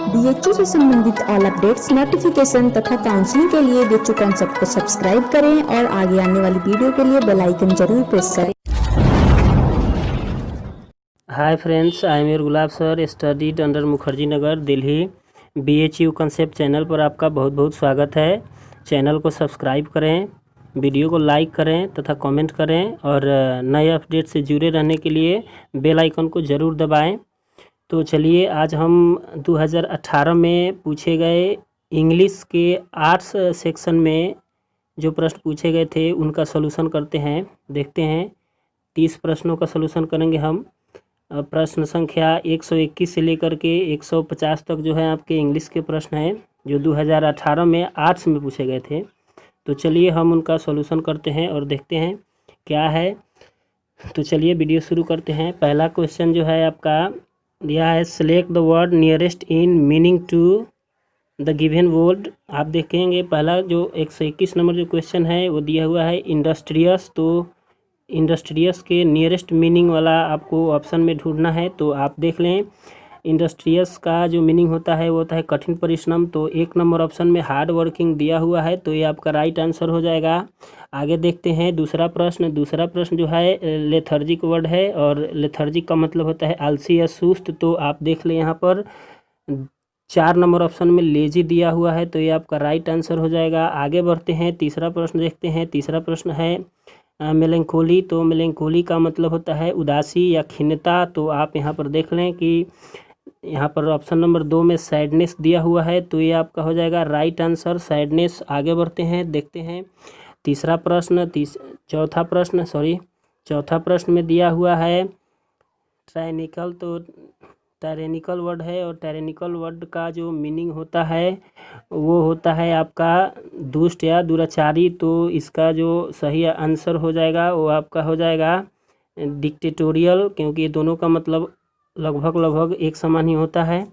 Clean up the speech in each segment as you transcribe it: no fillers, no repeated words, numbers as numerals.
BHU से संबंधित all updates, notification तथा काउंसलिंग के लिए बीएचयू कॉन्सेप्ट को सब्सक्राइब करें और आगे आने वाली वीडियो के लिए बेल आइकन जरूर प्रेस करें। Hi friends, I am your gulab sir, studied under Mukherjee Nagar, Delhi. BHU concept channel पर आपका बहुत बहुत स्वागत है। चैनल को सब्सक्राइब करें, वीडियो को लाइक करें तथा कमेंट करें और नए अपडेट से जुड़े रहने के लिए बेल आइकन को ज़रूर दबाएं। तो चलिए, आज हम 2018 में पूछे गए इंग्लिश के आर्ट्स सेक्शन में जो प्रश्न पूछे गए थे उनका सलूशन करते हैं। देखते हैं, 30 प्रश्नों का सलूशन करेंगे हम। प्रश्न संख्या 121 से लेकर के 150 तक जो है आपके इंग्लिश के प्रश्न हैं जो 2018 में आर्ट्स में पूछे गए थे। तो चलिए हम उनका सॉल्यूशन करते हैं और देखते हैं क्या है। तो चलिए वीडियो शुरू करते हैं। पहला क्वेश्चन जो है आपका दिया है, select the word nearest in meaning to the given word. आप देखेंगे पहला जो 121 नंबर जो क्वेश्चन है वो दिया हुआ है इंडस्ट्रियस। तो इंडस्ट्रियस के नियरेस्ट मीनिंग वाला आपको ऑप्शन में ढूंढना है। तो आप देख लें, इंडस्ट्रियस का जो मीनिंग होता है वो होता है कठिन परिश्रम। तो 1 नंबर ऑप्शन में हार्ड वर्किंग दिया हुआ है, तो ये आपका राइट आंसर हो जाएगा। आगे देखते हैं दूसरा प्रश्न। दूसरा प्रश्न जो है लेथर्जिक वर्ड है और लेथर्जिक का मतलब होता है आलसी या सुस्त। तो आप देख लें यहाँ पर 4 नंबर ऑप्शन में लेजी दिया हुआ है, तो ये आपका राइट आंसर हो जाएगा। आगे बढ़ते हैं, तीसरा प्रश्न देखते हैं। तीसरा प्रश्न है मेलेंकोली। तो मेलेंकोली का मतलब होता है उदासी या खिन्नता। तो आप यहाँ पर देख लें कि यहाँ पर ऑप्शन नंबर 2 में सैडनेस दिया हुआ है, तो ये आपका हो जाएगा राइट आंसर, सैडनेस। आगे बढ़ते हैं, देखते हैं तीसरा प्रश्न। चौथा प्रश्न में दिया हुआ है टायरेनिकल। तो टायरेनिकल वर्ड है और टायरेनिकल वर्ड का जो मीनिंग होता है वो होता है आपका दुष्ट या दुराचारी। तो इसका जो सही आंसर हो जाएगा वो आपका हो जाएगा डिक्टेटोरियल, क्योंकि ये दोनों का मतलब लगभग एक समान ही होता है।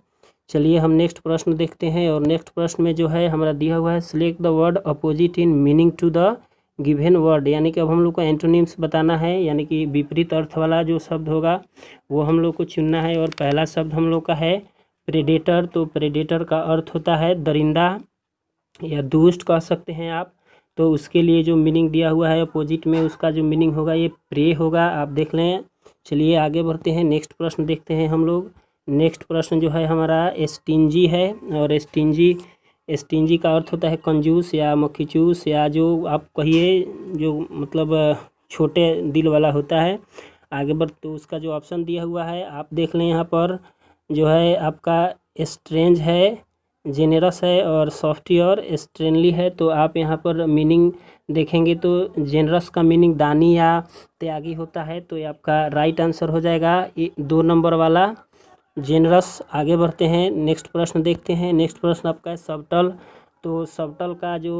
चलिए हम नेक्स्ट प्रश्न देखते हैं और नेक्स्ट प्रश्न में जो है हमारा दिया हुआ है, select the word opposite in meaning to the given word. यानी कि अब हम लोग को एंटोनिम्स बताना है, यानी कि विपरीत अर्थ वाला जो शब्द होगा वो हम लोग को चुनना है। और पहला शब्द हम लोग का है प्रेडेटर। तो प्रेडेटर का अर्थ होता है दरिंदा या दुष्ट कह सकते हैं आप। तो उसके लिए जो मीनिंग दिया हुआ है अपोजिट में, उसका जो मीनिंग होगा ये प्रे होगा। आप देख लें। चलिए आगे बढ़ते हैं, नेक्स्ट प्रश्न देखते हैं हम लोग। नेक्स्ट प्रश्न जो है हमारा स्टिंजी है और स्टिंजी का अर्थ होता है कंजूस या मक्खीचूस, या जो आप कहिए जो मतलब छोटे दिल वाला होता है। आगे बढ़ तो उसका जो ऑप्शन दिया हुआ है आप देख लें, यहाँ पर जो है आपका स्ट्रेंज है, जेनरस है और सॉफ्टी और स्ट्रेनली है। तो आप यहाँ पर मीनिंग देखेंगे तो जेनरस का मीनिंग दानी या त्यागी होता है, तो ये आपका राइट आंसर हो जाएगा 2 नंबर वाला, जेनरस। आगे बढ़ते हैं, नेक्स्ट प्रश्न देखते हैं। नेक्स्ट प्रश्न आपका है सबटल। तो सबटल का जो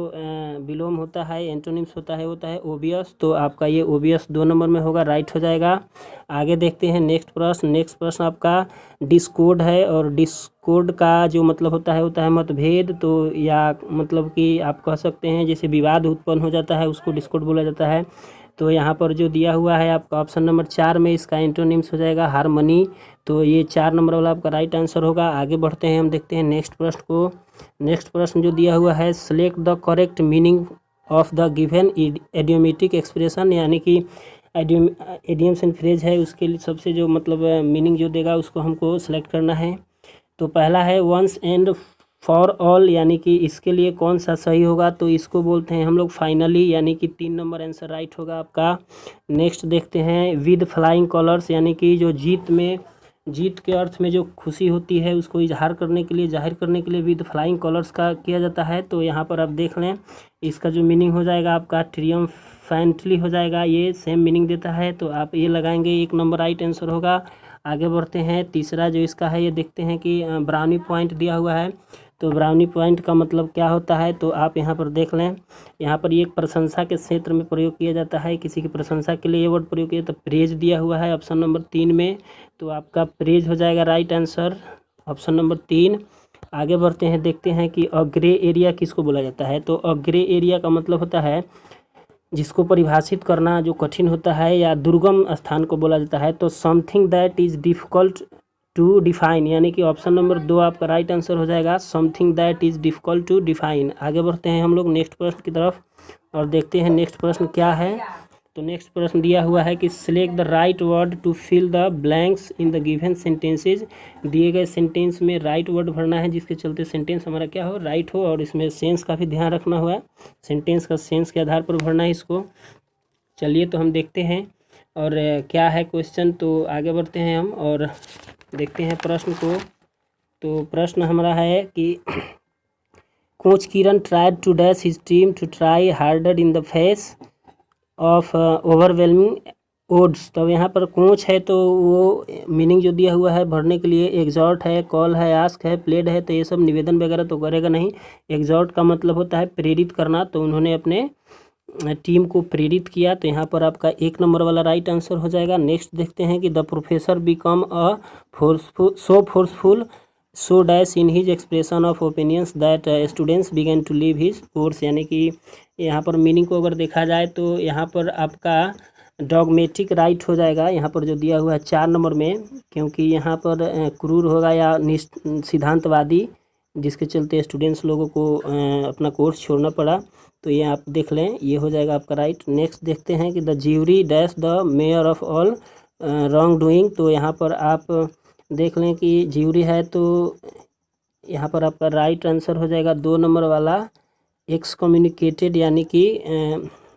विलोम होता है, एंटोनिम्स होता है ओबियस। तो आपका ये ओबियस 2 नंबर में होगा, राइट हो जाएगा। आगे देखते हैं नेक्स्ट प्रश्न आपका डिस्कॉर्ड है और डिस्कॉर्ड का जो मतलब होता है मतभेद। तो या मतलब कि आप कह सकते हैं जैसे विवाद उत्पन्न हो जाता है उसको डिस्कॉर्ड बोला जाता है। तो यहाँ पर जो दिया हुआ है आपका ऑप्शन नंबर 4 में, इसका एंटोनिम्स हो जाएगा हारमनी। तो ये 4 नंबर वाला आपका राइट आंसर होगा। आगे बढ़ते हैं, हम देखते हैं नेक्स्ट प्रश्न को। नेक्स्ट प्रश्न जो दिया हुआ है, select the correct meaning of the given idiomatic expression. यानी कि इडियम्स एंड फ्रेज है, उसके लिए सबसे जो मतलब मीनिंग जो देगा उसको हमको सेलेक्ट करना है। तो पहला है वंस एंड फॉर ऑल, यानी कि इसके लिए कौन सा सही होगा, तो इसको बोलते हैं हम लोग फाइनली, यानी कि 3 नंबर आंसर राइट होगा आपका। नेक्स्ट देखते हैं विद फ्लाइंग कलर्स, यानी कि जो जीत के अर्थ में जो खुशी होती है उसको जाहिर करने के लिए विद फ्लाइंग कलर्स का किया जाता है। तो यहाँ पर आप देख लें, इसका जो मीनिंग हो जाएगा आपका ट्रियम्फेंटली हो जाएगा, ये सेम मीनिंग देता है। तो आप ये लगाएंगे, 1 नंबर राइट आंसर होगा। आगे बढ़ते हैं, तीसरा जो इसका है ये देखते हैं कि ब्राउनी पॉइंट दिया हुआ है। तो ब्राउनी पॉइंट का मतलब क्या होता है, तो आप यहाँ पर देख लें, यहाँ पर ये एक प्रशंसा के क्षेत्र में प्रयोग किया जाता है, किसी की प्रशंसा के लिए ये वर्ड प्रयोग किया। तो प्रेज दिया हुआ है ऑप्शन नंबर 3 में, तो आपका प्रेज हो जाएगा राइट आंसर, ऑप्शन नंबर 3। आगे बढ़ते हैं, देखते हैं कि अ ग्रे एरिया किसको बोला जाता है। तो अ ग्रे एरिया का मतलब होता है जिसको परिभाषित करना जो कठिन होता है या दुर्गम स्थान को बोला जाता है। तो something that is difficult to define, यानी कि ऑप्शन नंबर 2 आपका राइट आंसर हो जाएगा, something that is difficult to define. आगे बढ़ते हैं हम लोग नेक्स्ट प्रश्न की तरफ और देखते हैं नेक्स्ट प्रश्न क्या है। तो नेक्स्ट प्रश्न दिया हुआ है कि select the right word to fill the blanks in the given sentences. दिए गए सेंटेंस में राइट वर्ड भरना है जिसके चलते सेंटेंस हमारा क्या हो, राइट हो, और इसमें सेंस का भी ध्यान रखना हुआ, सेंटेंस का सेंस के आधार पर भरना है इसको। चलिए तो हम देखते हैं और क्या है क्वेश्चन, तो आगे बढ़ते हैं हम और देखते हैं प्रश्न को। तो प्रश्न हमारा है कि coach Kiran tried to dash his team to try harder in the face of overwhelming odds. तो यहाँ पर कोच है तो वो मीनिंग जो दिया हुआ है भरने के लिए एग्जॉर्ट है, कॉल है, आस्क है, प्लेड है, तो ये सब निवेदन वगैरह तो करेगा नहीं। एग्जॉर्ट का मतलब होता है प्रेरित करना, तो उन्होंने अपने टीम को प्रेरित किया, तो यहाँ पर आपका 1 नंबर वाला राइट आंसर हो जाएगा। नेक्स्ट देखते हैं कि the professor become a forceful so dash in his expression of opinions that students begin to leave his course, यानी कि यहाँ पर मीनिंग को अगर देखा जाए तो यहाँ पर आपका डॉगमेटिक राइट हो जाएगा, यहाँ पर जो दिया हुआ है 4 नंबर में, क्योंकि यहाँ पर क्रूर होगा या सिद्धांतवादी, जिसके चलते स्टूडेंट्स लोगों को अपना कोर्स छोड़ना पड़ा, तो ये आप देख लें, ये हो जाएगा आपका राइट। नेक्स्ट देखते हैं कि the jury dash the mayor of all wrong doing, तो यहाँ पर आप देख लें कि ज्यूरी है तो यहाँ पर आपका राइट आंसर हो जाएगा 2 नंबर वाला, एक्सकम्युनिकेटेड, यानी कि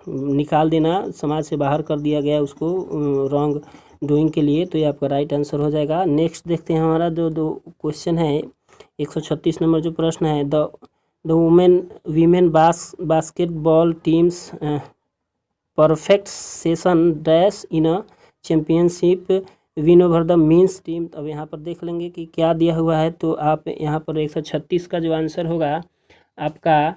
निकाल देना, समाज से बाहर कर दिया गया उसको रॉन्ग डूइंग के लिए, तो ये आपका राइट आंसर हो जाएगा। नेक्स्ट देखते हैं हमारा जो 2 क्वेश्चन है, 136 नंबर जो प्रश्न है, the women basketball teams perfect session dash in a championship win over the means team. अब यहाँ पर देख लेंगे कि क्या दिया हुआ है, तो आप यहाँ पर 136 का जो आंसर होगा आपका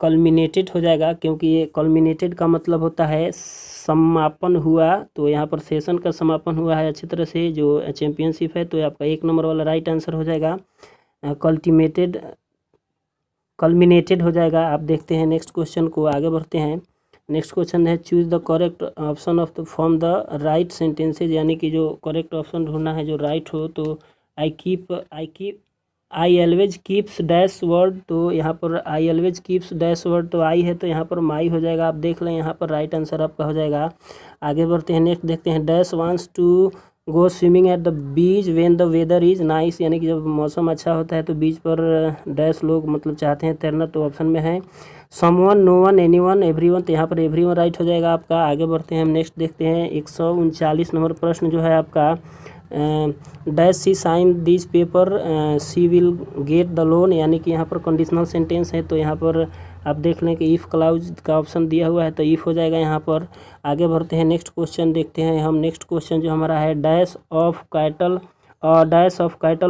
कल्मिनेटेड हो जाएगा, क्योंकि ये कल्मिनेटेड का मतलब होता है समापन हुआ, तो यहाँ पर सेशन का समापन हुआ है अच्छी तरह से जो चैम्पियनशिप है, तो आपका 1 नंबर वाला राइट आंसर हो जाएगा, कल्मिनेटेड हो जाएगा। आप देखते हैं नेक्स्ट क्वेश्चन को, आगे बढ़ते हैं। नेक्स्ट क्वेश्चन है choose the correct option of the form the right sentences, यानी कि जो करेक्ट ऑप्शन ढूंढना है जो राइट हो, तो I always keeps dash word, तो यहाँ पर I always keeps dash word, तो आई है तो यहाँ पर माई हो जाएगा, आप देख लें यहाँ पर राइट आंसर आपका हो जाएगा। आगे बढ़ते हैं, नेक्स्ट देखते हैं dash wants to go swimming at the beach when the weather is nice, यानी कि जब मौसम अच्छा होता है तो बीच पर डैश लोग मतलब चाहते हैं तैरना, तो ऑप्शन में है someone, no one, anyone, everyone, तो यहाँ पर एवरी वन राइट हो जाएगा आपका। आगे बढ़ते हैं हम, नेक्स्ट देखते हैं 139 नंबर प्रश्न जो है आपका, dash she sign this paper she will get the loan, यानी कि यहाँ पर कंडीशनल सेंटेंस है, तो यहाँ पर आप देख लें कि इफ़ क्लाउज का ऑप्शन दिया हुआ है तो इफ़ हो जाएगा यहाँ पर। आगे बढ़ते हैं, नेक्स्ट क्वेश्चन देखते हैं हम। नेक्स्ट क्वेश्चन जो हमारा है dash of cattle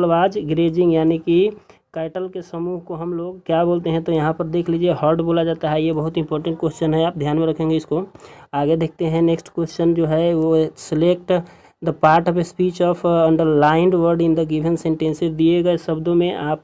was grazing, यानी कि कैटल के समूह को हम लोग क्या बोलते हैं, तो यहाँ पर देख लीजिए हर्ड बोला जाता है। ये बहुत इंपॉर्टेंट क्वेश्चन है, आप ध्यान में रखेंगे इसको। आगे देखते हैं, नेक्स्ट क्वेश्चन जो है वो select the part of speech of underlined word in the given sentences. दिए गए शब्दों में आप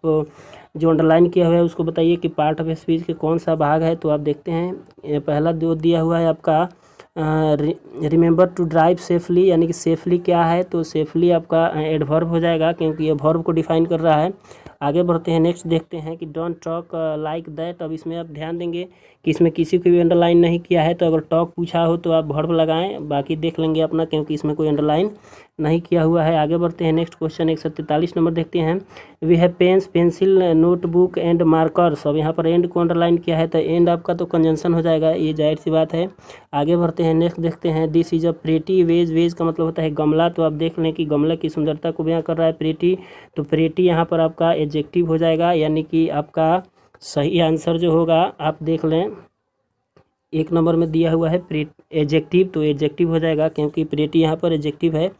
जो अंडरलाइन किया हुआ है उसको बताइए कि पार्ट ऑफ स्पीच के कौन सा भाग है। तो आप देखते हैं पहला जो दिया हुआ है आपका रिमेंबर टू ड्राइव सेफली, यानी कि सेफली क्या है, तो सेफली आपका एडवर्ब हो जाएगा क्योंकि ये वर्ब को डिफाइन कर रहा है। आगे बढ़ते हैं, नेक्स्ट देखते हैं कि डोंट टॉक लाइक दैट। अब इसमें आप ध्यान देंगे कि इसमें किसी को भी अंडरलाइन नहीं किया है, तो अगर टॉक पूछा हो तो आप वर्ब लगाएं, बाकी देख लेंगे अपना, क्योंकि इसमें कोई अंडरलाइन नहीं किया हुआ है। आगे बढ़ते हैं, नेक्स्ट क्वेश्चन 143 नंबर देखते हैं। We have pens, pencil, notebook and markers. अब यहाँ पर एंड को अंडरलाइन किया है तो एंड आपका तो कंजंक्शन हो जाएगा, ये जाहिर सी बात है। आगे बढ़ते हैं, नेक्स्ट देखते हैं this is a pretty vase. Vase का मतलब होता है गमला, तो आप देख लें कि गमला की सुंदरता को बयां कर रहा है प्रेटी, तो प्रेटी यहाँ पर आपका एडजेक्टिव हो जाएगा, यानी कि आपका सही आंसर जो होगा आप देख लें 1 नंबर में दिया हुआ है एडजेक्टिव, तो एडजेक्टिव हो जाएगा क्योंकि प्रेटी यहाँ पर एडजेक्टिव है।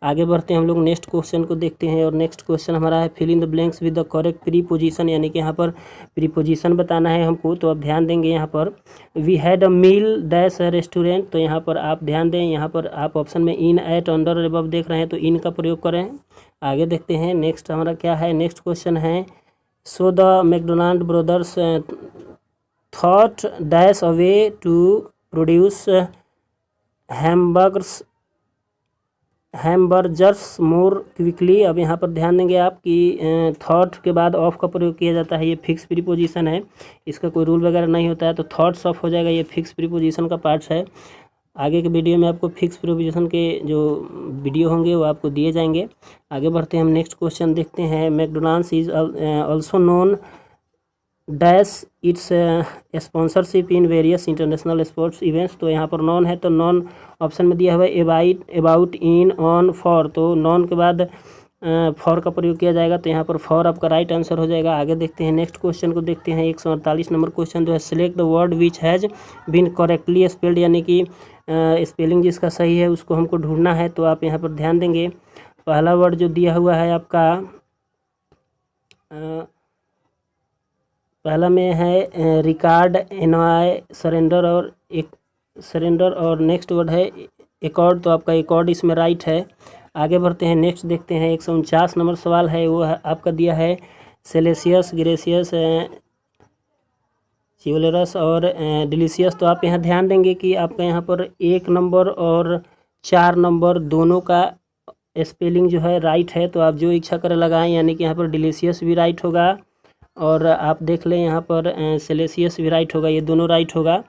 आगे बढ़ते हैं हम लोग नेक्स्ट क्वेश्चन को देखते हैं, और नेक्स्ट क्वेश्चन हमारा है fill in the blanks with the correct preposition, यानी कि यहाँ पर प्रीपोजिशन बताना है हमको, तो आप ध्यान देंगे यहाँ पर we had a meal dash restaurant, तो यहाँ पर आप ध्यान दें, यहाँ पर आप ऑप्शन में इन, एट, अंडर, अबव देख रहे हैं तो इन का प्रयोग करें। आगे देखते हैं नेक्स्ट हमारा क्या है, नेक्स्ट क्वेश्चन है so the McDonald brothers thought dash away to produce hamburgers hamburgers more quickly. अब यहाँ पर ध्यान देंगे आप कि थॉट के बाद ऑफ का प्रयोग किया जाता है, ये फिक्स प्रीपोजिशन है, इसका कोई रूल वगैरह नहीं होता है, तो थॉट्स ऑफ हो जाएगा, ये फिक्स प्रीपोजिशन का पार्ट्स है। आगे के वीडियो में आपको फिक्स प्रीपोजिशन के जो वीडियो होंगे वो आपको दिए जाएंगे। आगे बढ़ते हैं हम नेक्स्ट क्वेश्चन देखते हैं। McDonald's is also known dash it's sponsorship in various international sports events. तो यहाँ पर नॉन है तो नॉन ऑप्शन में दिया हुआ है अबाउट इन ऑन फॉर, तो नॉन के बाद फॉर का प्रयोग किया जाएगा, तो यहाँ पर फॉर आपका राइट आंसर हो जाएगा। आगे देखते हैं नेक्स्ट क्वेश्चन को देखते हैं। 148 नंबर क्वेश्चन जो है, select the word which has been correctly spelled, यानी कि स्पेलिंग जिसका सही है उसको हमको ढूंढना है। तो आप यहाँ पर ध्यान देंगे, पहला वर्ड जो दिया हुआ है आपका पहला में है रिकॉर्ड, एनवाय, सरेंडर और एक सरेंडर, और नेक्स्ट वर्ड है एकॉर्ड, तो आपका एकॉर्ड इसमें राइट है। आगे बढ़ते हैं नेक्स्ट देखते हैं। 149 नंबर सवाल है, वो आपका दिया है सेलेसियस, ग्रेसियस, चिवलरस और डिलीशियस। तो आप यहाँ ध्यान देंगे कि आपका यहाँ पर 1 नंबर और 4 नंबर दोनों का स्पेलिंग जो है राइट है, तो आप जो इच्छा करें लगाएं, यानी कि यहाँ पर डिलीशियस भी राइट होगा और आप देख लें यहाँ पर सेलेसियस भी राइट होगा, ये दोनों राइट होगा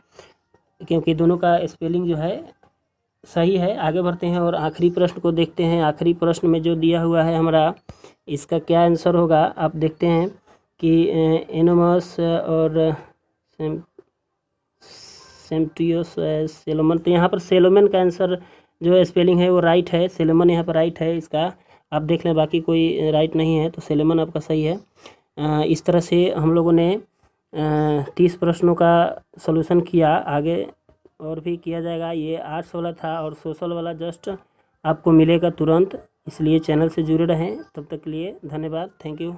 क्योंकि दोनों का स्पेलिंग जो है सही है। आगे बढ़ते हैं और आखिरी प्रश्न को देखते हैं। आखिरी प्रश्न में जो दिया हुआ है हमारा, इसका क्या आंसर होगा, आप देखते हैं कि एनोमस और सेम्प्टियस सेलोमन, तो यहाँ पर सेलोमन का आंसर जो स्पेलिंग है वो राइट है, सेलोमन यहाँ पर राइट है इसका, आप देख लें बाकी कोई राइट नहीं है, तो सेलोमन आपका सही है। इस तरह से हम लोगों ने 30 प्रश्नों का सलूशन किया, आगे और भी किया जाएगा। ये आर्ट्स वाला था और सोशल वाला जस्ट आपको मिलेगा तुरंत, इसलिए चैनल से जुड़े रहें। तब तक के लिए धन्यवाद, थैंक यू।